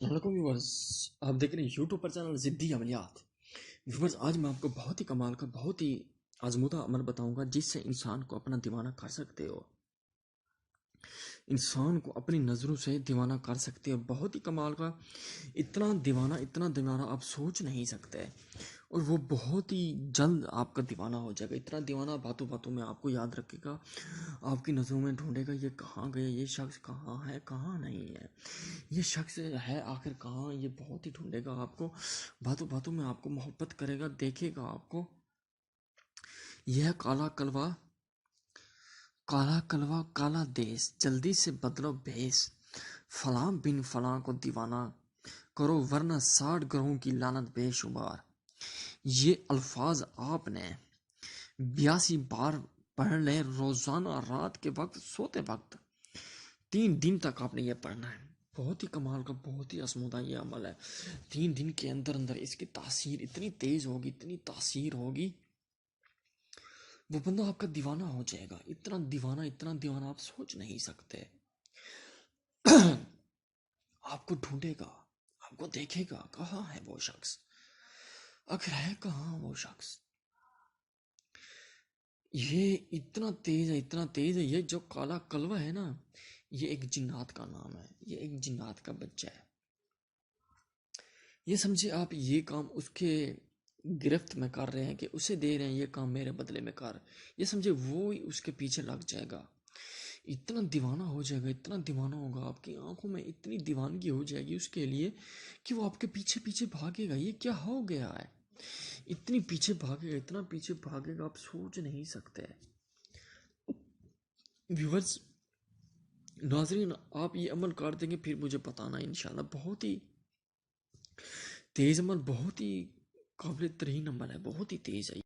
السلام ویورز، آپ دیکھ رہے ہیں یوٹیوب پر چینل ضدی عملیات۔ ویورز، آج میں آپ کو بہت ہی کمال کا بہت ہی آزمودہ عمل بتاؤں گا جس سے انسان کو اپنا دیوانہ کر سکتے ہو، انسان کو اپنی نظروں سے دیوانہ کر سکتے ہو۔ بہت ہی کمال کا، اتنا دیوانہ آپ سوچ نہیں سکتے، اور وہ بہت ہی جلد آپ کا دیوانہ ہو جائے گا۔ اتنا دیوانہ باتوں باتوں میں آپ کو یاد رکھے گا، آپ کی نظروں میں ڈھونڈے گا یہ کہاں گیا، یہ شخص کہاں ہے کہاں نہیں ہے، یہ شخص ہے آخر کہاں۔ یہ بہت ہی ڈھونڈے گا آپ کو، باتوں باتوں میں آپ کو محبت کرے گا، دیکھے گا آپ کو۔ یہ کالا کلوا کالا دیس، جلدی سے بدلو بھیس، فلاں بن فلاں کو دیوانہ کرو ورنہ 60 گروہوں کی لعنت بے شمار۔ یہ الفاظ آپ نے 82 بار پڑھ لے روزانہ، رات کے وقت سوتے وقت، 3 دن تک آپ نے یہ پڑھنا ہے۔ بہت ہی کمال کا بہت ہی آزمودہ یہ عمل ہے۔ 3 دن کے اندر اندر اس کی تاثیر اتنی تیز ہوگی، اتنی تاثیر ہوگی، وہ بندہ آپ کا دیوانہ ہو جائے گا۔ اتنا دیوانہ آپ سوچ نہیں سکتے۔ آپ کو ڈھونڈے گا، آپ کو دیکھے گا، کہاں ہے وہ شخص، آخر ہے کہاں وہ شخص۔ یہ اتنا تیز ہے، یہ جو کالا کلوا ہے نا، یہ ایک جنات کا نام ہے، یہ ایک جنات کا بچہ ہے۔ یہ سمجھے آپ، یہ کام اس کے گرفت میں کر رہے ہیں کہ اسے دے رہے ہیں یہ کام میرے بدلے میں کر، یہ سمجھے وہ اس کے پیچھے لگ جائے گا۔ اتنا دیوانہ ہو جائے گا، اتنا دیوانہ ہوگا، آپ کی آنکھوں میں اتنی دیوانگی ہو جائے گی اس کے لیے کہ وہ آپ کے پیچھے پیچھے بھاگے گا۔ یہ کیا ہو گیا ہے، اتنی پیچھے بھاگے گا، اتنا پیچھے بھاگے گا، آپ سوچ نہیں سکتے۔ ویورز، ناظرین، آپ یہ عمل کر دیں گے پھر مجھے بتانا انشاءاللہ۔ بہت ہی تیز عمل، بہت ہی قابل ترین عمل ہے، بہت ہی تیز ہے۔